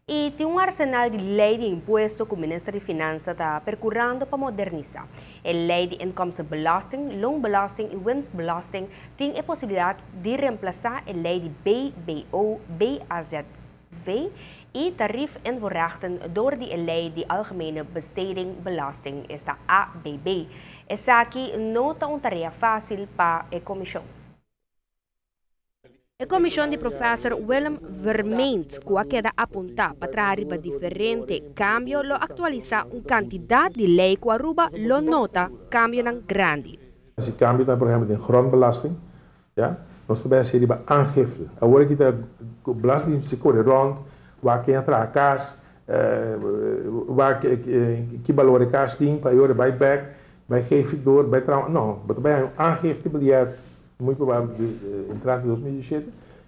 E tem um arsenal de lei de imposto que o Ministério de Finanças está procurando para modernizar. A lei de inkomstenbelasting, loonbelasting e winstbelasting tem a possibilidade de reemplaçar a lei de BBO, BAZV e tariefinvoorrechten door die lei de algemene bestedingbelasting, esta ABB. Essa aqui não está uma tarefa fácil para a comissão. A comissão de professor Willem Vermeend, que queda apontar para trazer diferente cambio, lo atualizar uma quantidade de lei que aruba lo nota cambio nan grande. Als je cambio dan por ejemplo de grondbelasting, ja, nós também recebemos aangifte. Agora que a belasting se corre rond, waar que entra a casa, waar que valor de casa tem para eu buyback, bij geefdor, bij trouw, não, mas também é aangifte bilhete. Muito provável de entrar em 2017.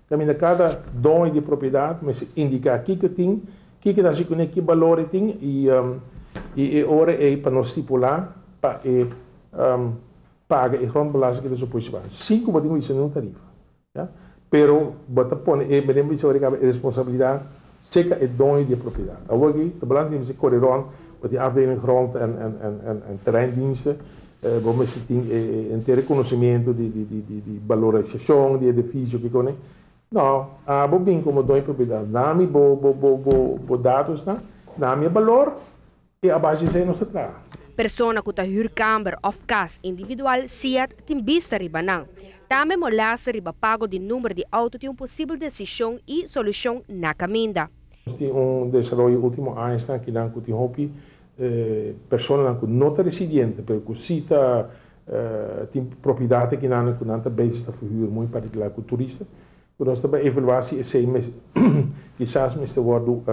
Também cada dono de propriedade, mas indicar aqui que tem, que dá se conecta que valor tem e hora é para nós estipular para paga e grondbelasting que é suposto. 5 botinho isso não tarifa, ja? Pero bota põe e me lembro isso a responsabilidade seca é dono de propriedade. Agora aqui a belasting se corre rond, met die afdeling grond en terreindiensten. Vamos ter reconhecimento de valorização de edifício que conhe. Não, a bem como dono de propriedade, dá-me dados, dá-me valor e a base de nossa trabalho. Persona que está huurkamer of casa individual siat tem vista riba não. Também molesta riba pago de número de auto tem possível decisão e solução na caminda. Tem desenvolvimento último ano que não tem hobby. Personen que não estão residentes, mas que cita tem propriedade que não está bezig te verhuren, muito particular com turista. Nós também evaluatie is quizás Mr. Wordo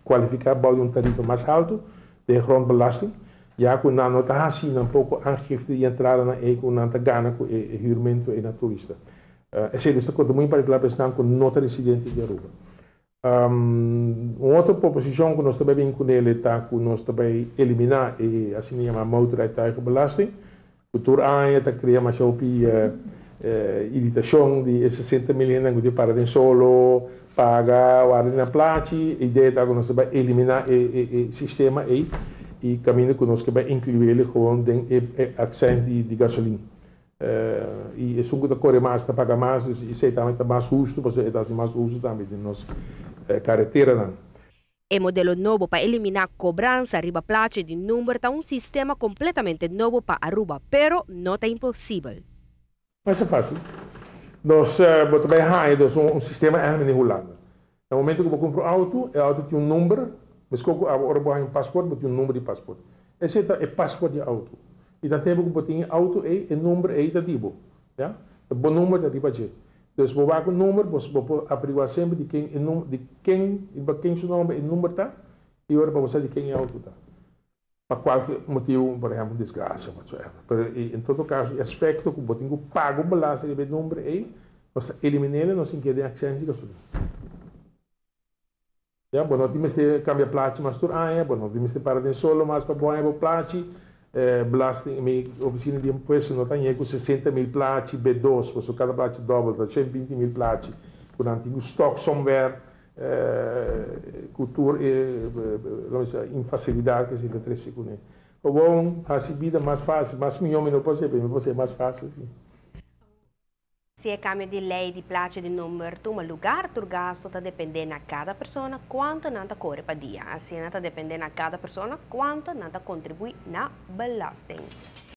qualificar para tarifa mais alto de grondbelasting. Ja, que não está assim um pouco aangifte de entrada na eco, não está ganha com huurmento e na turista. Essa é uma coisa muito particular para pessoas que não estão residentes de Aruba. Uma outra proposição que nós também vem com ele está que nós também eliminar e assim chama motorrijtuigenbelasting. Cultura aan está criando mais irritação de 60 miljoen que para solo paga o ar na placa. A ideia está que nós também eliminar o sistema e caminho que nós vai incluir ele com acções de gasolina. E isso que corre mais, está paga mais, isso é também mais justo, porque é mais justo também de nossa carretera. O modelo novo para eliminar cobrança riba placa de número está um sistema completamente novo para Aruba, pero não é impossível. Mas é fácil. Nós botamos um sistema na Holanda. No momento que eu compro auto, o auto tem um número, mas quando eu vou um passaporte, tem um número de passaporte. Esse é o passaporte de auto. E da tempo que botinha auto e número é tipo, já? O bom número é tipo de. Então, se você com o número, você pode averiguar sempre de quem seu nome e número tá, e agora para você de quem é auto tá. Para qualquer motivo, por exemplo, desgraça, mas em todo caso, o aspecto que botinho paga o balanço de número é, você elimina ele, não se quer acção de gasolina. Já, bom, nós temos que cambiar placa, mas tudo bom, nós temos que parar de solo, mas para boa é placa. Belasting, minha oficina de imposto não tem com 60 mil platos, B2, porque cada plato dobro, 120 mil platos, quando tem um estoque somewhere, cultura infacilidade que se encontra com ele. Bom, a vida mais fácil, mas melhor não pode ser mais fácil assim. Se é cambio de lei de placa de número, toma lugar, o gasto está dependendo de cada pessoa quanto não corre para dia. Assim, está dependendo de cada pessoa quanto não contribui na belasting.